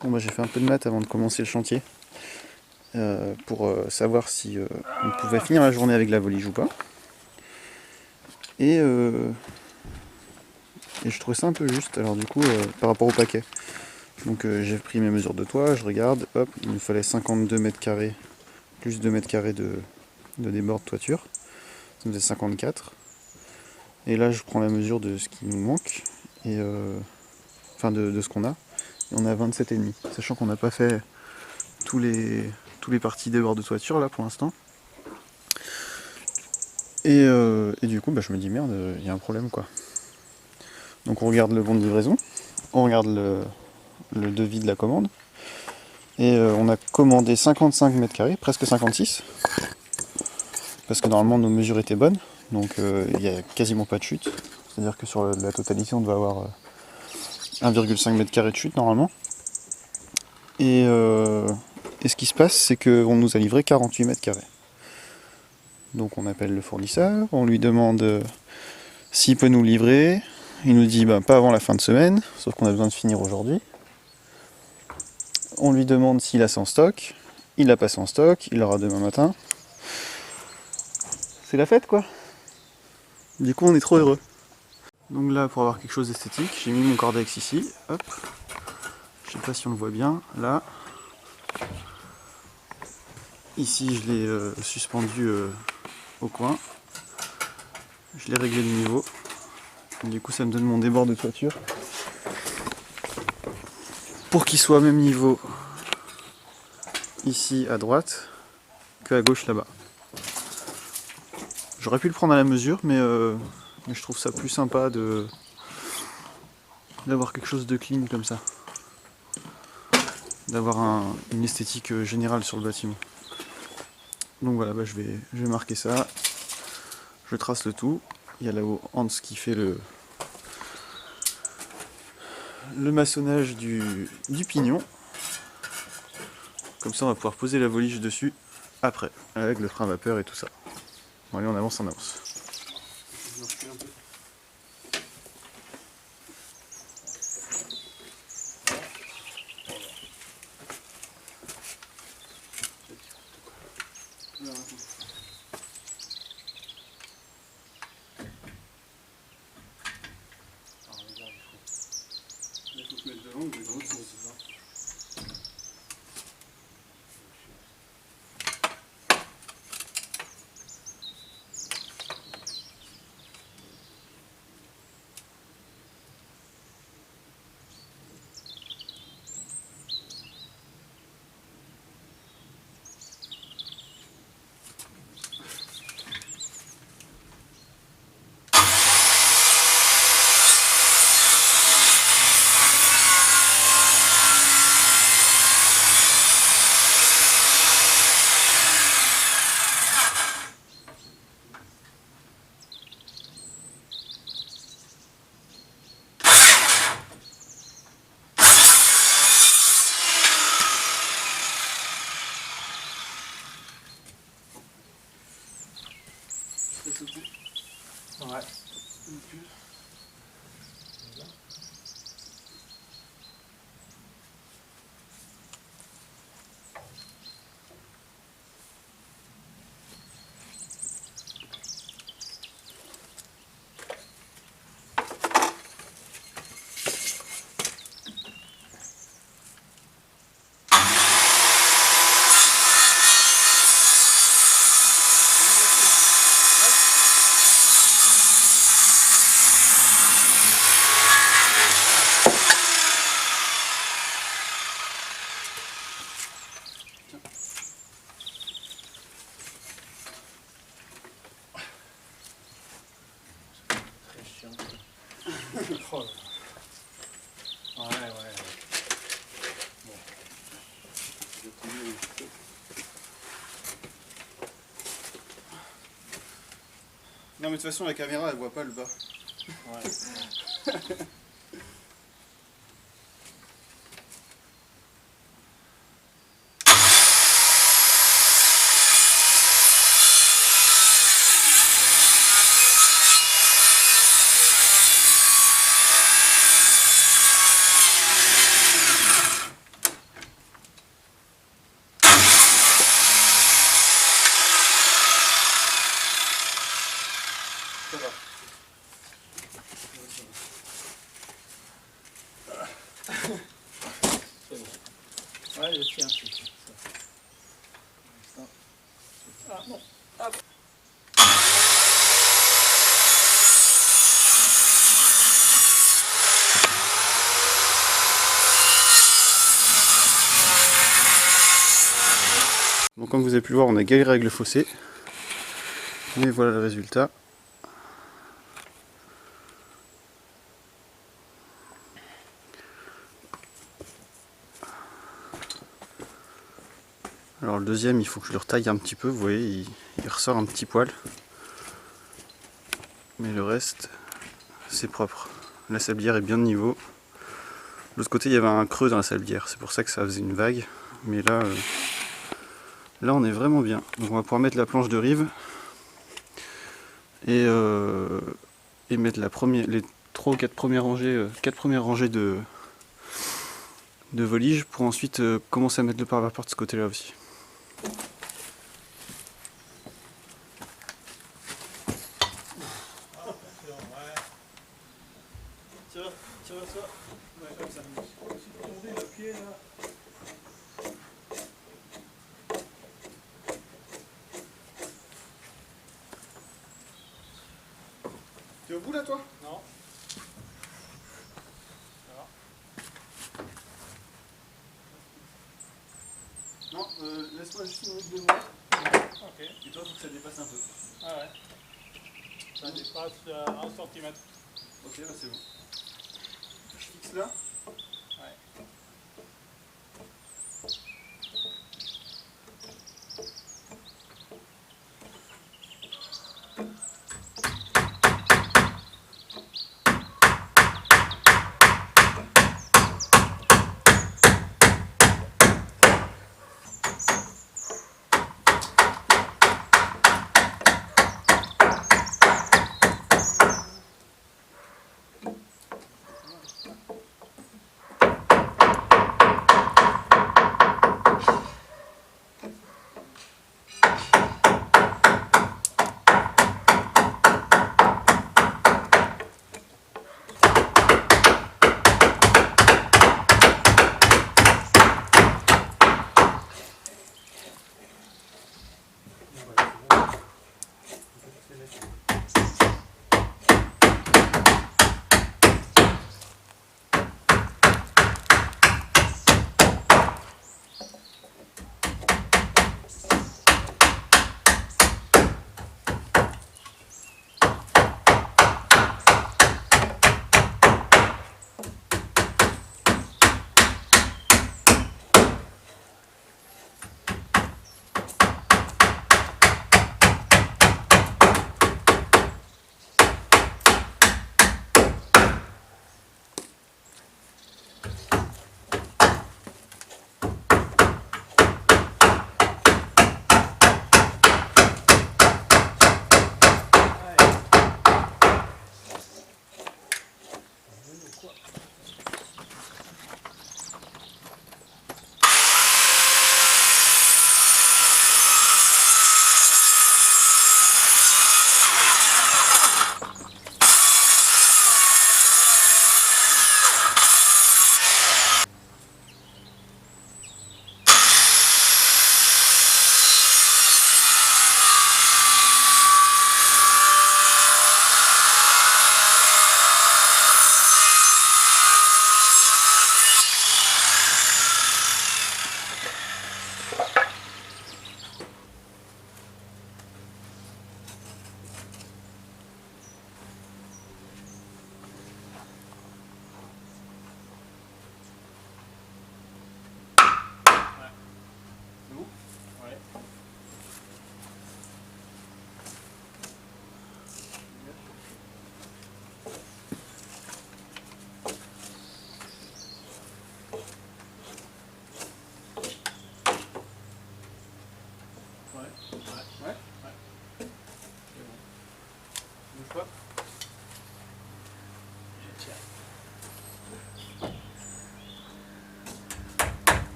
Bon bah j'ai fait un peu de maths avant de commencer le chantier pour savoir si on pouvait finir la journée avec la volige ou pas. Et, et je trouvais ça un peu juste, alors du coup par rapport au paquet. Donc j'ai pris mes mesures de toit, je regarde, hop, il nous fallait 52 mètres carrés plus 2 mètres carrés de débord de toiture. Ça me faisait 54. Et là je prends la mesure de ce qui nous manque, et enfin de ce qu'on a. Et on est à 27,5, sachant qu'on n'a pas fait tous les parties débord de toiture là pour l'instant. Et du coup, bah, je me dis merde, il y a un problème quoi. Donc on regarde le bon de livraison, on regarde le devis de la commande, et on a commandé 55 mètres carrés, presque 56, parce que normalement nos mesures étaient bonnes, donc il n'y a quasiment pas de chute. C'est-à-dire que sur la totalité, on doit avoir 1,5 mètre carré de chute normalement. Et ce qui se passe, c'est qu'on nous a livré 48 mètres carrés. Donc on appelle le fournisseur, on lui demande s'il peut nous livrer. Il nous dit pas avant la fin de semaine, sauf qu'on a besoin de finir aujourd'hui. On lui demande s'il a ça en stock. Il l'a pas ça en stock, il l'aura demain matin. C'est la fête quoi. Du coup on est trop heureux. Donc là, pour avoir quelque chose d'esthétique, j'ai mis mon cordex ici. Hop. Je sais pas si on le voit bien. Là. Ici je l'ai suspendu au coin. Je l'ai réglé de niveau. Du coup ça me donne mon débord de toiture. Pour qu'il soit au même niveau ici à droite que à gauche là-bas. J'aurais pu le prendre à la mesure, mais je trouve ça plus sympa d'avoir quelque chose de clean comme ça. D'avoir une esthétique générale sur le bâtiment. Donc voilà, je vais marquer ça. Je trace le tout. Il y a là-haut Hans qui fait le maçonnage du pignon. Comme ça on va pouvoir poser la volige dessus après, avec le frein à vapeur et tout ça. Bon allez, on avance, on avance. Ouais. Oh là là. Ouais, ouais. Bon. Non mais de toute façon la caméra elle voit pas le bas. Ouais. Ouais, je tiens. Ah non. Hop. Donc comme vous avez pu le voir, on a galéré avec le fossé. Mais voilà le résultat. Alors le deuxième, il faut que je le retaille un petit peu, vous voyez, il ressort un petit poil. Mais le reste, c'est propre. La sablière est bien de niveau. De l'autre côté, il y avait un creux dans la sablière, c'est pour ça que ça faisait une vague. Mais là, là on est vraiment bien. Donc on va pouvoir mettre la planche de rive. Et mettre les 3 ou 4 premières rangées de voliges pour ensuite commencer à mettre le pare-vapeur de ce côté là aussi. Tire-toi. Ouais, comme ça. Si tu tombes le pied là. T'es au bout là toi? Non. Non, laisse-moi juste une minute de moi. Ok. Et toi, faut que ça dépasse un peu. Ah ouais. Ça dépasse 1 cm. Ok, bah c'est bon. Je fixe là. Ouais.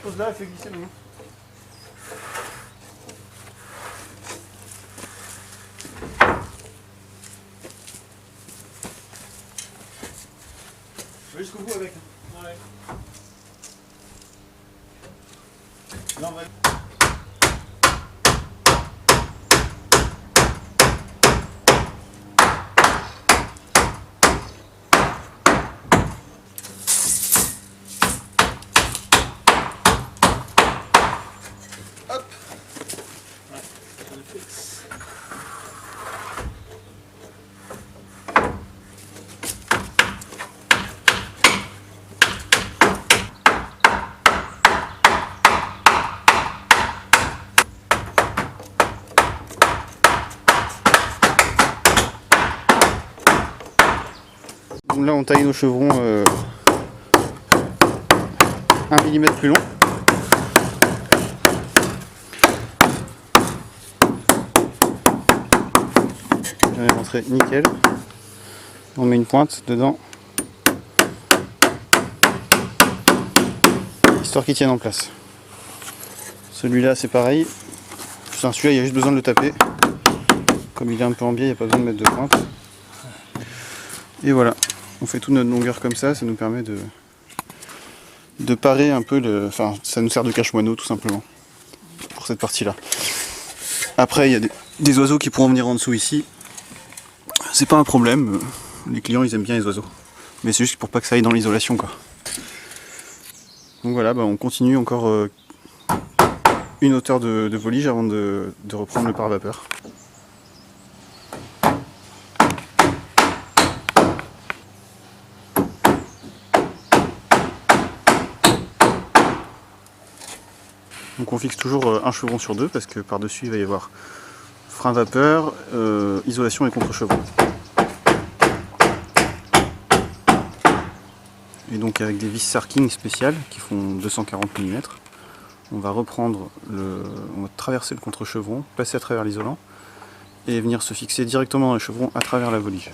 Pose là et fais glisser le main. Je vais jusqu'au bout avec. Ouais. Non, ouais. Hop. Ouais, je le fixe. Donc là on taille nos chevrons 1 mm plus long. Je vais rentrer nickel. On met une pointe dedans, histoire qu'il tienne en place. Celui-là c'est pareil. Enfin, celui-là il y a juste besoin de le taper. Comme il est un peu en biais, il n'y a pas besoin de mettre de pointe. Et voilà, on fait toute notre longueur comme ça nous permet de parer un peu le. Enfin, ça nous sert de cache-moineau tout simplement pour cette partie-là. Après, il y a des oiseaux qui pourront venir en dessous ici. C'est pas un problème. Les clients ils aiment bien les oiseaux. Mais c'est juste pour pas que ça aille dans l'isolation quoi. Donc voilà, on continue encore une hauteur de volige avant de reprendre le pare-vapeur. Donc on fixe toujours un chevron sur deux parce que par-dessus il va y avoir frein vapeur, isolation et contre-chevron. Et donc avec des vis Sarking spéciales qui font 240 mm, on va reprendre on va traverser le contre-chevron, passer à travers l'isolant et venir se fixer directement dans le chevron à travers la volige.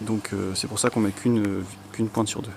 Donc c'est pour ça qu'on met qu'une pointe sur deux.